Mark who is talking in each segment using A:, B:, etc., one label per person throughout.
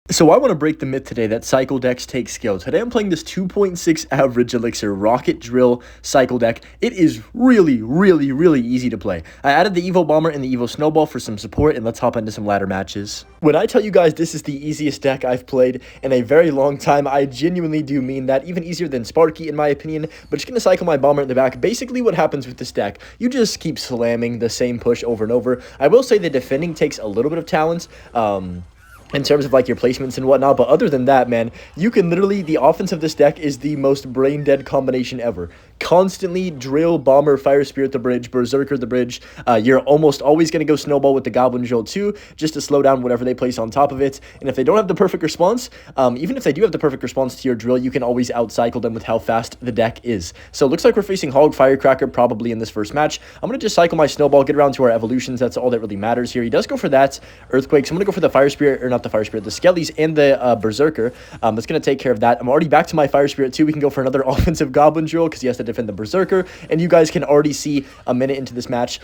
A: So I want to break the myth today that cycle decks take skill. Today I'm playing this 2.6 average elixir rocket drill cycle deck. It is really easy to play. I added the Evo Bomber and the Evo Snowball for some support, and let's hop into some ladder matches. When I tell you guys this is the easiest deck I've played in a very long time, I genuinely do mean that. Even easier than Sparky in my opinion, but just going to cycle my Bomber in the back. Basically what happens with this deck, you just keep slamming the same push over and over. I will say the defending takes a little bit of talent, in terms of like your placements and whatnot, but other than that, man, you can literally, the offense of this deck is the most brain dead combination ever. Constantly drill, Bomber, Fire Spirit the bridge, Berserker the bridge. You're almost always going to go Snowball with the Goblin Drill too, just to slow down whatever they place on top of it. And if they don't have the perfect response, even if they do have the perfect response to your drill, you can always outcycle them with how fast the deck is. So it looks like we're facing Hog Firecracker probably in this first match. I'm going to just cycle my Snowball, get around to our evolutions. That's all that really matters here. He does go for that Earthquake, so I'm going to go for the Fire Spirit, or not the Fire Spirit, the Skellies and the Berserker. That's going to take care of that. I'm already back to my Fire Spirit too. We can go for another offensive Goblin Drill because he has to defend the Berserker. And you guys can already see a minute into this match,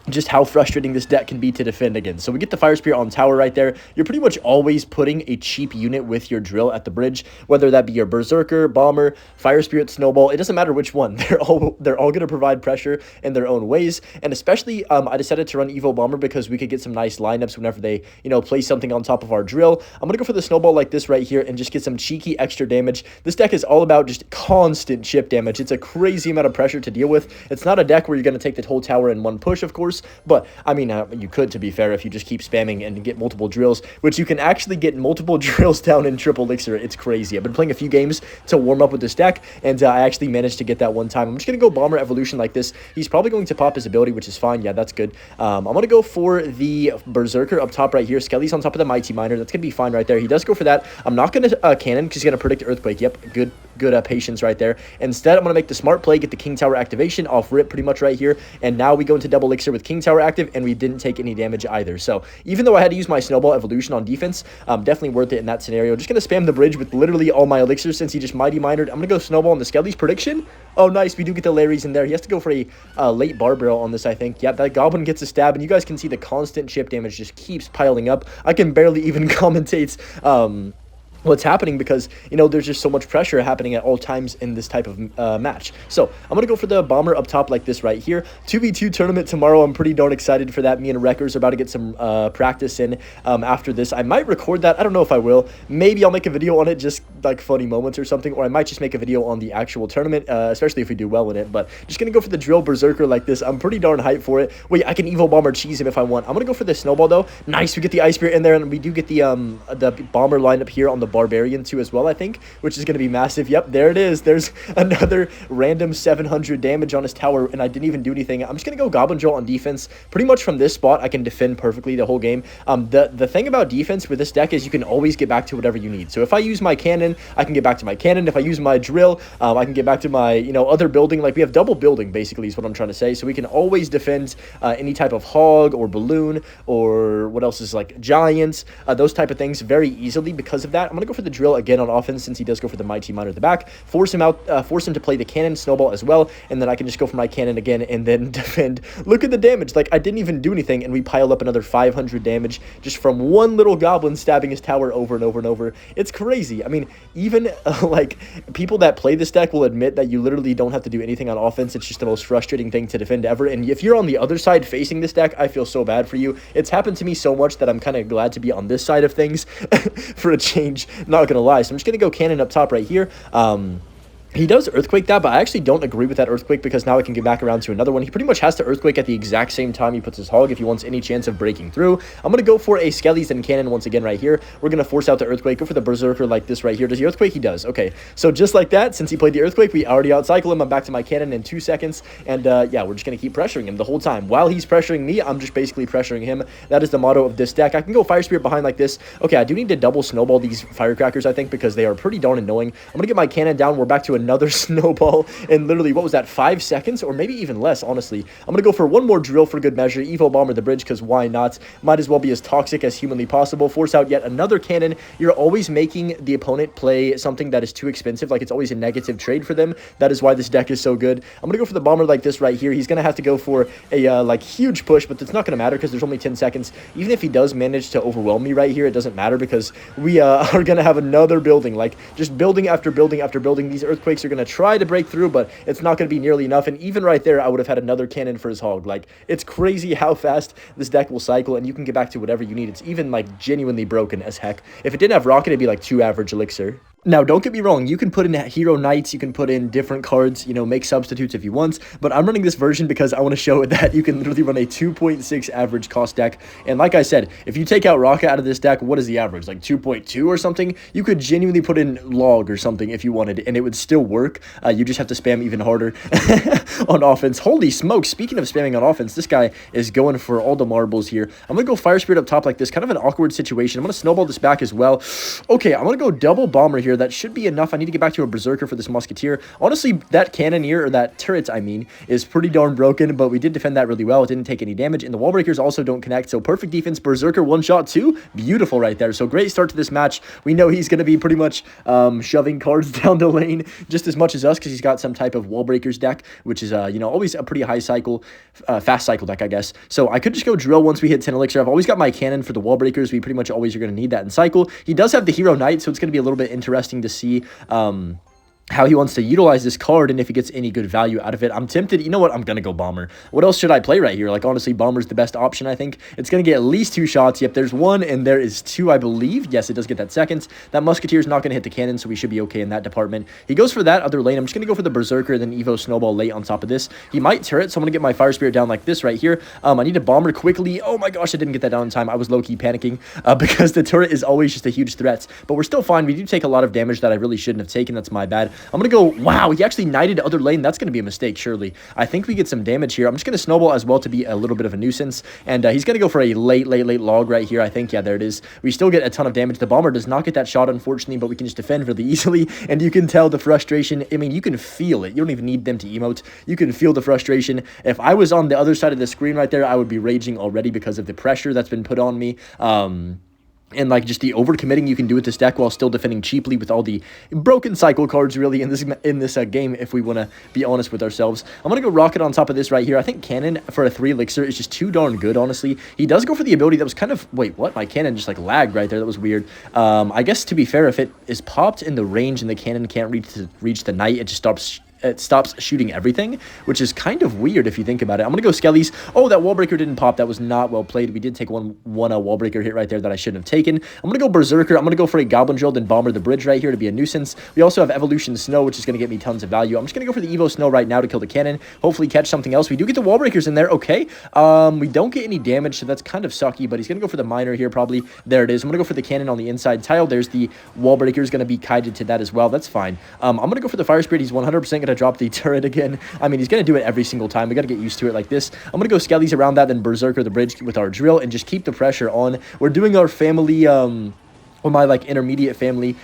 A: just how frustrating this deck can be to defend against. So we get the Fire Spirit on tower right there. You're pretty much always putting a cheap unit with your drill at the bridge, whether that be your Berserker, Bomber, Fire Spirit, Snowball. It doesn't matter which one. They're all going to provide pressure in their own ways. And especially, I decided to run Evo Bomber because we could get some nice lineups whenever they, place something on top of our drill. I'm going to go for the Snowball like this right here and just get some cheeky extra damage. This deck is all about just constant chip damage. It's a crazy amount of pressure to deal with. It's not a deck where you're going to take the whole tower in one push, of course. But, I mean, you could, to be fair, if you just keep spamming and get multiple drills, which you can actually get multiple drills down in triple elixir. It's crazy. I've been playing a few games to warm up with this deck, and I actually managed to get that one time. I'm just going to go Bomber Evolution like this. He's probably going to pop his ability, which is fine. Yeah, that's good. I'm going to go for the Berserker up top right here. Skelly's on top of the Mighty Miner. That's going to be fine right there. He does go for that. I'm not going to Cannon because he's going to predict Earthquake. Yep, good patience right there. Instead, I'm going to make the smart play, get the King Tower activation off rip pretty much right here, and now we go into double elixir with King Tower active, and we didn't take any damage either. So even though I had to use my Snowball Evolution on defense, definitely worth it in that scenario. Just going to spam the bridge with literally all my elixirs since he just Mighty Minored. I'm going to go Snowball on the Skelly's prediction. Oh, nice. We do get the Larry's in there. He has to go for a late Bar Barrel on this, I think. Yeah, that Goblin gets a stab, and you guys can see the constant chip damage just keeps piling up. I can barely even commentate what's happening because, there's just so much pressure happening at all times in this type of match. So I'm going to go for the Bomber up top like this right here. 2v2 tournament tomorrow. I'm pretty darn excited for that. Me and Wreckers are about to get some practice in after this. I might record that. I don't know if I will. Maybe I'll make a video on it, just like funny moments or something, or I might just make a video on the actual tournament, especially if we do well in it. But just going to go for the Drill Berserker like this. I'm pretty darn hyped for it. Wait, I can Evo Bomber cheese him if I want. I'm going to go for the Snowball though. Nice. We get the Ice Spirit in there, and we do get the Bomber lineup here on the Barbarian too as well, I think, which is going to be massive. Yep, there it is. There's another random 700 damage on his tower, and I didn't even do anything. I'm just going to go Goblin Drill on defense. Pretty much from this spot, I can defend perfectly the whole game. The thing about defense with this deck is you can always get back to whatever you need. So if I use my cannon, I can get back to my cannon. If I use my drill, I can get back to my, other building. Like, we have double building, basically, is what I'm trying to say. So we can always defend any type of hog or balloon or what else is like giants, those type of things very easily because of that. I'm going to go for the drill again on offense since he does go for the Mighty Miner at the back. Force him to play the cannon Snowball as well, and then I can just go for my cannon again and then defend. Look at the damage. Like, I didn't even do anything, and we pile up another 500 damage just from one little goblin stabbing his tower over and over and over. It's crazy. I mean, even like people that play this deck will admit that you literally don't have to do anything on offense. It's just the most frustrating thing to defend ever. And if you're on the other side facing this deck, I feel so bad for you. It's happened to me so much that I'm kind of glad to be on this side of things for a change. Not gonna lie. So I'm just gonna go cannon up top right here. He does Earthquake that, but I actually don't agree with that Earthquake because now I can get back around to another one. He pretty much has to Earthquake at the exact same time he puts his hog if he wants any chance of breaking through. I'm going to go for a Skellies and Cannon once again right here. We're going to force out the Earthquake, go for the Berserker like this right here. Does he Earthquake? He does. Okay, so just like that, since he played the Earthquake, we already outcycle him. I'm back to my Cannon in 2 seconds, and yeah, we're just going to keep pressuring him the whole time. While he's pressuring me, I'm just basically pressuring him. That is the motto of this deck. I can go Fire Spirit behind like this. Okay, I do need to double Snowball these Firecrackers, I think, because they are pretty darn annoying. I'm going to get my Cannon down. We're back to another snowball in literally, what was that, 5 seconds? Or maybe even less, honestly. I'm going to go for one more drill for good measure. Evo Bomber the bridge, because why not? Might as well be as toxic as humanly possible. Force out yet another cannon. You're always making the opponent play something that is too expensive. Like, it's always a negative trade for them. That is why this deck is so good. I'm going to go for the bomber like this right here. He's going to have to go for a, like, huge push, but it's not going to matter because there's only 10 seconds. Even if he does manage to overwhelm me right here, it doesn't matter because we are going to have another building. Like, just building after building after building. These earthquakes are going to try to break through, but it's not going to be nearly enough. And even right there, I would have had another cannon for his hog. Like, it's crazy how fast this deck will cycle, and you can get back to whatever you need. It's even, like, genuinely broken as heck. If it didn't have rocket, it'd be like 2 average elixir. Now, don't get me wrong, you can put in hero knights, you can put in different cards, you know, make substitutes if you want, but I'm running this version because I want to show that you can literally run a 2.6 average cost deck, and like I said, if you take out Rocket out of this deck, what is the average, like 2.2 or something? You could genuinely put in Log or something if you wanted, and it would still work. You just have to spam even harder on offense. Holy smokes, speaking of spamming on offense, this guy is going for all the marbles here. I'm going to go Fire Spirit up top like this, kind of an awkward situation. I'm going to snowball this back as well. Okay, I'm going to go double Bomber here. That should be enough. I need to get back to a Berserker for this Musketeer. Honestly, that Cannoneer, or that turret, I mean, is pretty darn broken, but we did defend that really well. It didn't take any damage, and the wall breakers also don't connect, so perfect defense. Berserker one-shot too. Beautiful right there. So great start to this match. We know he's going to be pretty much shoving cards down the lane just as much as us because he's got some type of wall breakers deck, which is, you know, always a pretty high cycle, fast cycle deck, I guess. So I could just go drill once we hit 10 elixir. I've always got my cannon for the wall breakers. We pretty much always are going to need that in cycle. He does have the hero knight, so it's going to be a little bit interesting to see how he wants to utilize this card and if he gets any good value out of it. I'm tempted. You know what? I'm going to go Bomber. What else should I play right here? Like, honestly, Bomber's the best option, I think. It's going to get at least 2 shots. Yep, there's 1, and there is 2, I believe. Yes, it does get that second. That Musketeer's not going to hit the cannon, so we should be okay in that department. He goes for that other lane. I'm just going to go for the Berserker, then Evo Snowball late on top of this. He might turret, so I'm going to get my Fire Spirit down like this right here. I need a Bomber quickly. Oh my gosh, I didn't get that down in time. I was low-key panicking because the turret is always just a huge threat. But we're still fine. We do take a lot of damage that I really shouldn't have taken. That's my bad. I'm going to go... Wow, he actually knighted other lane. That's going to be a mistake, surely. I think we get some damage here. I'm just going to snowball as well to be a little bit of a nuisance. And he's going to go for a late log right here, I think. Yeah, there it is. We still get a ton of damage. The Bomber does not get that shot, unfortunately, but we can just defend really easily. And you can tell the frustration. I mean, you can feel it. You don't even need them to emote. You can feel the frustration. If I was on the other side of the screen right there, I would be raging already because of the pressure that's been put on me. And, like, just the overcommitting you can do with this deck while still defending cheaply with all the broken cycle cards, really, in this game, if we want to be honest with ourselves. I'm going to go Rocket on top of this right here. I think Cannon for a 3 elixir is just too darn good, honestly. He does go for the ability that was kind of... Wait, what? My Cannon just, like, lagged right there. That was weird. I guess, to be fair, if it is popped in the range and the Cannon can't reach the knight, it just stops shooting everything, which is kind of weird if you think about it. I'm going to go Skellies. Oh, that wall breaker didn't pop. That was not well played. We did take one wall breaker hit right there that I shouldn't have taken. I'm going to go Berserker. I'm going to go for a Goblin Drill, then Bomber the bridge right here to be a nuisance. We also have Evolution Snow, which is going to get me tons of value. I'm just going to go for the Evo Snow right now to kill the cannon. Hopefully catch something else. We do get the wall breakers in there. Okay. We don't get any damage, so that's kind of sucky, but he's going to go for the miner here probably. There it is. I'm going to go for the cannon on the inside tile. There's the wall breaker is going to be kited to that as well. That's fine. I'm going to go for the Fire Spirit. He's 100% going to drop the turret again. I mean, he's going to do it every single time. We got to get used to it like this. I'm going to go Skellies around that, then Berserker the bridge with our drill, and just keep the pressure on. We're doing our family, or my, like, intermediate family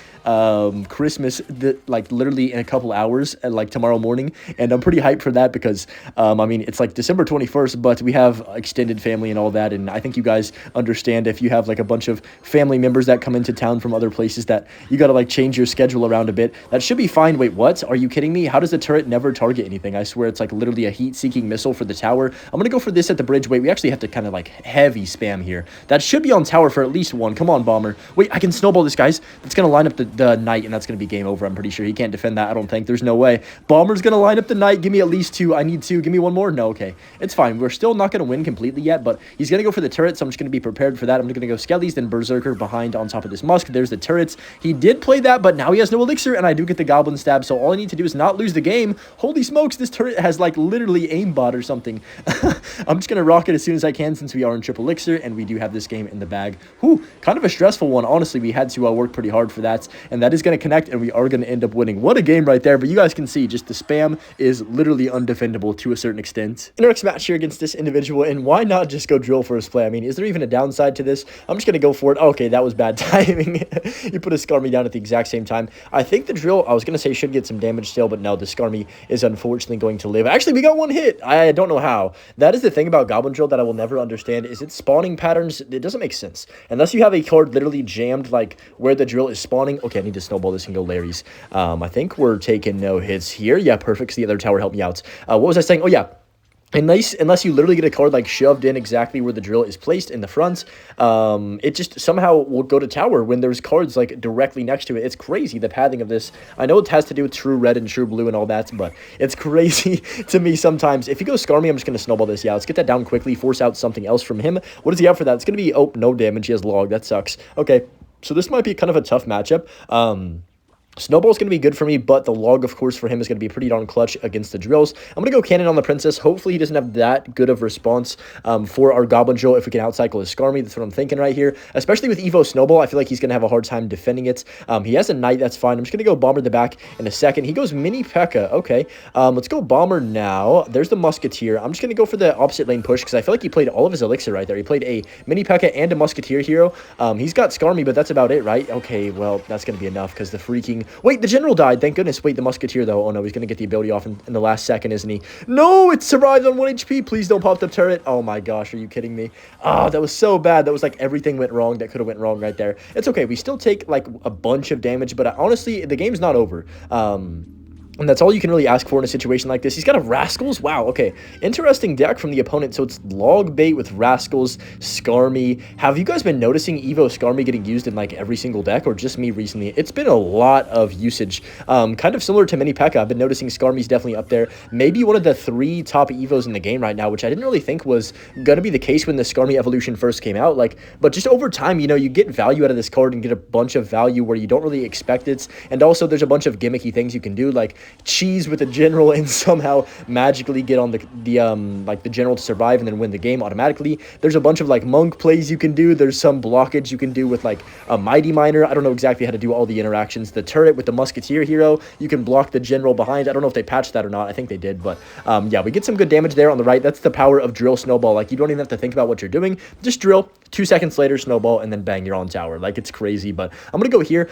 A: Christmas, like, literally in a couple hours, and like tomorrow morning, and I'm pretty hyped for that because I mean, it's like December 21st, but we have extended family and all that, and I think you guys understand if you have like a bunch of family members that come into town from other places that you got to like change your schedule around a bit. That should be fine. Wait, what? Are you kidding me? How does the turret never target anything? I swear it's like literally a heat-seeking missile for the tower. I'm gonna go for this at the bridge. Wait, we actually have to kind of like heavy spam here. That should be on tower for at least 1. Come on, Bomber. Wait, I can snowball this, guys. That's gonna line up the knight, and that's going to be game over. I'm pretty sure he can't defend that. I don't think. There's no way. Bomber's going to line up the knight. Give me at least 2. I need 2. Give me 1 more. No, okay. It's fine. We're still not going to win completely yet, but he's going to go for the turret, so I'm just going to be prepared for that. I'm going to go Skellies, then Berserker behind on top of this Musk. There's the turrets. He did play that, but now he has no elixir, and I do get the Goblin Stab, so all I need to do is not lose the game. Holy smokes, this turret has, like, literally aimbot or something. I'm just going to rock it as soon as I can since we are in triple elixir, and we do have this game in the bag. Whew, kind of a stressful one. Honestly, we had to work pretty hard for that. and that is going to connect, and we are going to end up winning. What a game right there, but you guys can see just the spam is literally undefendable to a certain extent. In our next match here against this individual, and why not just go drill first play? I mean, is there even a downside to this? I'm just going to go for it. Okay, that was bad timing. You put a Skarmy down at the exact same time. I think the drill, I was going to say, should get some damage still, but no, the Skarmy is unfortunately going to live. Actually, we got one hit. I don't know how. That is the thing about Goblin Drill that I will never understand, is its spawning patterns. It doesn't make sense. Unless you have a card literally jammed, like, where the drill is spawning. Okay, I need to snowball this and go Larry's. I think we're taking no hits here. Yeah, perfect, 'cause the other tower helped me out. What was I saying? Oh, yeah. Unless you literally get a card like shoved in exactly where the drill is placed in the front, it just somehow will go to tower when there's cards like directly next to it. It's crazy, the pathing of this. I know it has to do with true red and true blue and all that, but it's crazy to me sometimes. If you go Skarmy, I'm just going to snowball this. Yeah, let's get that down quickly, force out something else from him. What does he have for that? It's going to be, oh, no damage. He has log. That sucks. Okay, so this might be kind of a tough matchup. Snowball's going to be good for me, but the log, of course, for him is going to be pretty darn clutch against the drills. I'm going to go Cannon on the Princess. Hopefully, he doesn't have that good of response for our Goblin Drill if we can outcycle his Skarmy. That's what I'm thinking right here. Especially with Evo Snowball, I feel like he's going to have a hard time defending it. He has a Knight, that's fine. I'm just going to go Bomber the back in a second. He goes Mini P.E.K.K.A. Okay, let's go Bomber now. There's the Musketeer. I'm just going to go for the opposite lane push because I feel like he played all of his Elixir right there. He played a Mini P.E.K.K.A. and a Musketeer hero. He's got Skarmy, but that's about it, right? Okay, well, that's going to be enough because the freaking... Wait, the General died. Thank goodness. Wait, the Musketeer, though. Oh, no, he's going to get the ability off in the last second, isn't he? No, it survived on 1 HP. Please don't pop the turret. Oh, my gosh. Are you kidding me? Oh, that was so bad. That was like everything went wrong that could have went wrong right there. It's okay. We still take like a bunch of damage, but honestly, the game's not over. And that's all you can really ask for in a situation like this. He's got a Rascals. Wow, okay. Interesting deck from the opponent. So it's Log Bait with Rascals, Skarmy. Have you guys been noticing Evo Skarmy getting used in like every single deck, or just me recently? It's been a lot of usage. Kind of similar to Mini P.E.K.K.A. I've been noticing Skarmy's definitely up there. Maybe one of the 3 top Evos in the game right now, which I didn't really think was going to be the case when the Skarmy evolution first came out. But just over time, you know, you get value out of this card and get a bunch of value where you don't really expect it. And also there's a bunch of gimmicky things you can do, like cheese with a general and somehow magically get on the general to survive and then win the game automatically. There's a bunch of like monk plays you can do. There's some blockage you can do with like a Mighty Miner. I don't know exactly how to do all the interactions. The turret with the Musketeer hero, you can block the general behind. I don't know if they patched that or not. I think they did, but yeah, we get some good damage there on the right. That's the power of Drill Snowball. Like, you don't even have to think about what you're doing. Just drill, 2 seconds later, Snowball, and then bang, you're on tower. Like, it's crazy, but I'm gonna go here.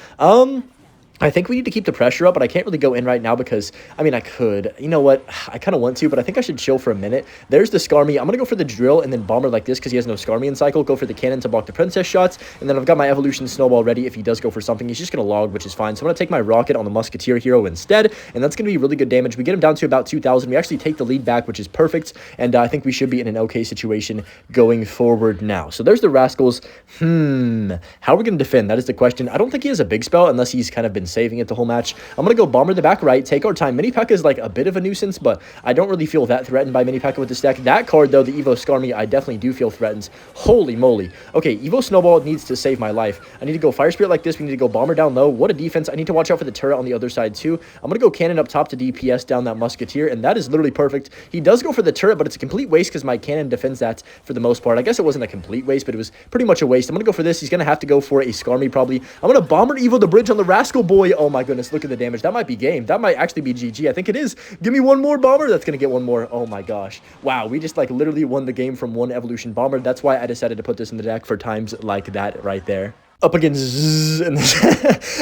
A: I think we need to keep the pressure up, but I can't really go in right now because, I mean, I could. You know what? I kind of want to, but I think I should chill for a minute. There's the Skarmy. I'm going to go for the drill and then Bomber like this because he has no Skarmy in cycle. Go for the cannon to block the Princess shots, and then I've got my Evolution Snowball ready. If he does go for something, he's just going to log, which is fine. So I'm going to take my Rocket on the Musketeer hero instead, and that's going to be really good damage. We get him down to about 2,000. We actually take the lead back, which is perfect, and I think we should be in an okay situation going forward now. So there's the Rascals. How are we going to defend? That is the question. I don't think he has a big spell unless he's kind of been saving it the whole match. I'm going to go Bomber the back right, take our time. Mini P.E.K.K.A. is like a bit of a nuisance, but I don't really feel that threatened by Mini P.E.K.K.A. with this deck. That card, though, the Evo Skarmy, I definitely do feel threatened. Holy moly. Okay, Evo Snowball needs to save my life. I need to go Fire Spirit like this. We need to go Bomber down low. What a defense. I need to watch out for the turret on the other side, too. I'm going to go Cannon up top to DPS down that Musketeer, and that is literally perfect. He does go for the turret, but it's a complete waste because my Cannon defends that for the most part. I guess it wasn't a complete waste, but it was pretty much a waste. I'm going to go for this. He's going to have to go for a Skarmy, probably. I'm going to Bomber Evo the bridge on the Rascal Boy. Oh, my goodness. Look at the damage. That might be game. That might actually be GG. I think it is. Give me one more Bomber. That's going to get one more. Oh my gosh. Wow. We just like literally won the game from one Evolution Bomber. That's why I decided to put this in the deck for times like that right there. Up against Zzz in this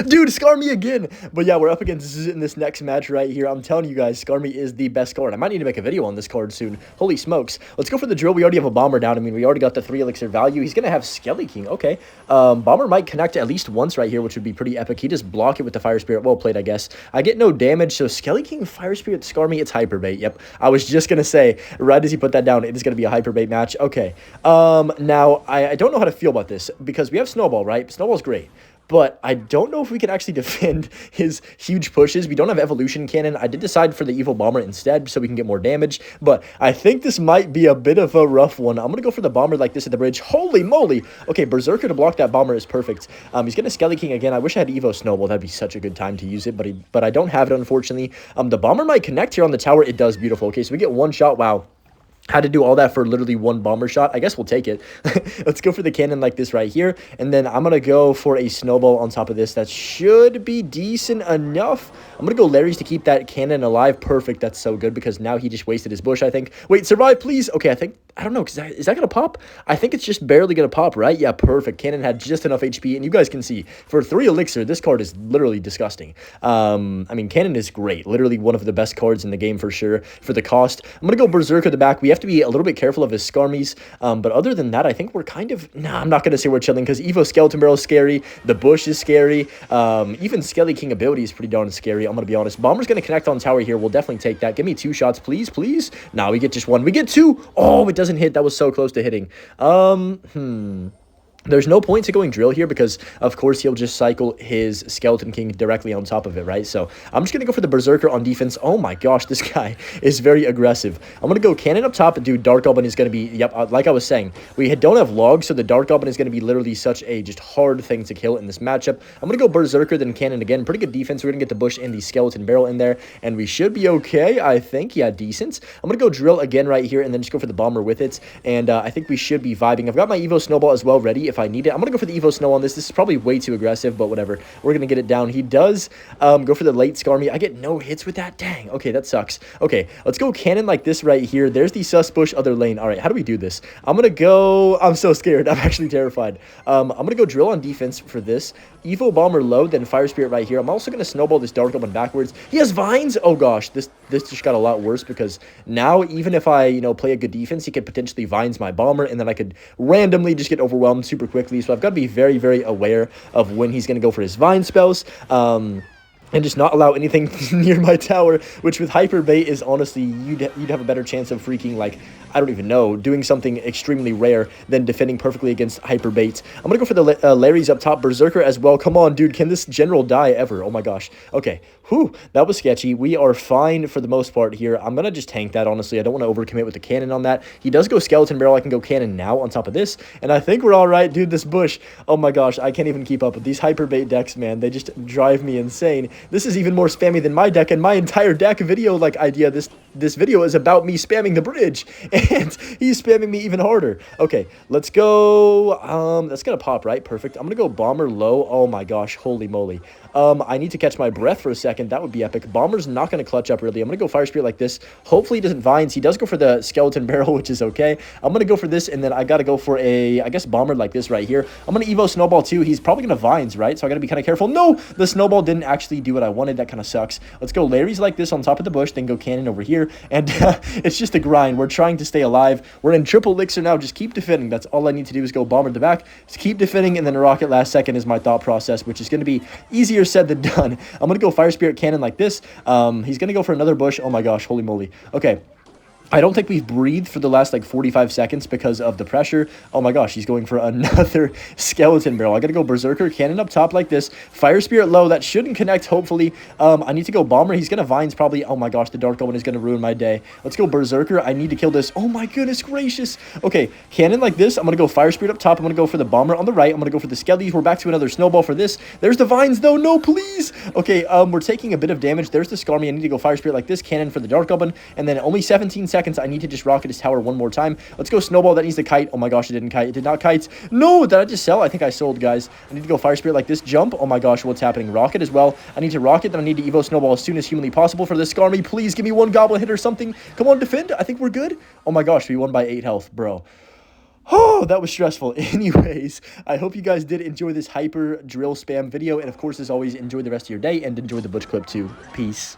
A: dude, Skarmy again. But yeah, we're up against Zzz in this next match right here. I'm telling you guys, Skarmy is the best card. I might need to make a video on this card soon. Holy smokes. Let's go for the drill. We already have a Bomber down. I mean, we already got the 3 elixir value. He's going to have Skelly King. Okay. Bomber might connect at least once right here, which would be pretty epic. He just block it with the Fire Spirit. Well played, I guess. I get no damage. So Skelly King, Fire Spirit, Skarmy, it's Hyper Bait. Yep. I was just going to say, right as he put that down, it is going to be a Hyper Bait match. Okay. Now, I don't know how to feel about this because we have Snowball, right? Snowball's great. But I don't know if we can actually defend his huge pushes. We don't have Evolution Cannon. I did decide for the Evil Bomber instead so we can get more damage. But I think this might be a bit of a rough one. I'm going to go for the Bomber like this at the bridge. Holy moly. Okay, Berserker to block that Bomber is perfect. He's going to Skelly King again. I wish I had Evo Snowball. That'd be such a good time to use it. But I don't have it, unfortunately. The Bomber might connect here on the tower. It does. Beautiful. Okay, so we get one shot. Wow. Had to do all that for literally one bomber shot. I guess we'll take it. Let's go for the cannon like this right here. And then I'm going to go for a snowball on top of this. That should be decent enough. I'm going to go Larry's to keep that cannon alive. Perfect. That's so good because now he just wasted his bush, I think. Wait, survive, please. Okay, I don't know. Is that going to pop? I think it's just barely going to pop, right? Yeah, perfect. Cannon had just enough HP. And you guys can see, for 3 elixir, this card is literally disgusting. I mean, cannon is great. Literally one of the best cards in the game for sure. For the cost, I'm going to go Berserker the back. We have to be a little bit careful of his Skarmies, but other than that, I think we're kind of, I'm not going to say we're chilling, because Evo Skeleton Barrel is scary, the bush is scary, even Skelly King ability is pretty darn scary, I'm going to be honest. Bomber's going to connect on tower here, we'll definitely take that. Give me 2 shots, please, please. Nah, we get just 1, we get 2. Oh, it doesn't hit, that was so close to hitting. There's no point to going drill here because, of course, he'll just cycle his Skeleton King directly on top of it, right? So I'm just going to go for the Berserker on defense. Oh my gosh, this guy is very aggressive. I'm going to go cannon up top. Dude, Dark Goblin is going to be, yep, like I was saying, we don't have logs, so the Dark Goblin is going to be literally such a just hard thing to kill in this matchup. I'm going to go Berserker, then cannon again. Pretty good defense. We're going to get the bush and the Skeleton Barrel in there, and we should be okay, I think. Yeah, decent. I'm going to go drill again right here, and then just go for the bomber with it, and I think we should be vibing. I've got my Evo Snowball as well ready if I need it. I'm going to go for the Evo Snow on this. This is probably way too aggressive, but whatever. We're going to get it down. He does go for the late Skarmy. I get no hits with that. Dang. Okay, that sucks. Okay, let's go cannon like this right here. There's the sus bush, other lane. All right, how do we do this? I'm going to go... I'm so scared. I'm actually terrified. I'm going to go drill on defense for this. Evo Bomber low, then Fire Spirit right here. I'm also going to snowball this Dark Goblin backwards. He has vines. Oh gosh, this just got a lot worse because now even if I, play a good defense, he could potentially vines my bomber, and then I could randomly just get overwhelmed super quickly. So I've got to be very, very aware of when he's going to go for his vine spells. And just not allow anything near my tower, which with Hyper Bait is honestly, you'd have a better chance of freaking, like, I don't even know, doing something extremely rare than defending perfectly against Hyper Bait. I'm going to go for the Larry's up top, Berserker as well. Come on, dude, can this general die ever? Oh my gosh. Okay, whew, that was sketchy. We are fine for the most part here. I'm going to just tank that, honestly. I don't want to overcommit with the cannon on that. He does go Skeleton Barrel. I can go cannon now on top of this, and I think we're all right. Dude, this bush, oh my gosh, I can't even keep up with these Hyper Bait decks, man. They just drive me insane. This is even more spammy than my deck, and my entire deck video like idea. This video is about me spamming the bridge, and he's spamming me even harder. Okay, let's go. That's gonna pop, right? Perfect. I'm gonna go Bomber low. Oh my gosh, holy moly. I need to catch my breath for a second. That would be epic. Bomber's not going to clutch up, really. I'm going to go Fire Spirit like this. Hopefully he doesn't vines. He does go for the Skeleton Barrel, which is okay. I'm going to go for this, and then I got to go for a, I guess, Bomber like this right here. I'm going to Evo Snowball, too. He's probably going to vines, right? So I got to be kind of careful. No! The Snowball didn't actually do what I wanted. That kind of sucks. Let's go Larry's like this on top of the bush, then go Cannon over here. And it's just a grind. We're trying to stay alive. We're in triple elixir now. Just keep defending. That's all I need to do is go Bomber the back. Just keep defending, and then a Rocket last second is my thought process, which is going to be easier said than done. I'm going to go Fire Spirit Cannon like this. He's going to go for another bush. Oh my gosh, holy moly. Okay. I don't think we've breathed for the last, like, 45 seconds because of the pressure. Oh, my gosh, he's going for another Skeleton Barrel. I got to go Berserker, Cannon up top like this. Fire Spirit low. That shouldn't connect, hopefully. I need to go Bomber. He's going to Vines probably. Oh, my gosh, the Dark Goblin is going to ruin my day. Let's go Berserker. I need to kill this. Oh, my goodness gracious. Okay, Cannon like this. I'm going to go Fire Spirit up top. I'm going to go for the Bomber on the right. I'm going to go for the Skellies. We're back to another Snowball for this. There's the Vines, though. No, please. Okay, we're taking a bit of damage. There's the Skarmy. I need to go Fire Spirit like this. Cannon for the Dark Goblin. And then only 17 seconds. I need to just rocket his tower one more time. Let's go Snowball. That needs to kite. Oh my gosh, it didn't kite. It did not kite. No, did I just sell? I think I sold, guys. I need to go Fire Spirit like this. Jump. Oh my gosh, what's happening? Rocket as well. I need to rocket. Then I need to Evo Snowball as soon as humanly possible for this Skarmy. Please give me one Goblin hit or something. Come on, defend. I think we're good. Oh my gosh, we won by 8 health, bro. Oh, that was stressful. Anyways, I hope you guys did enjoy this hyper drill spam video. And of course, as always, enjoy the rest of your day and enjoy the butch clip too. Peace.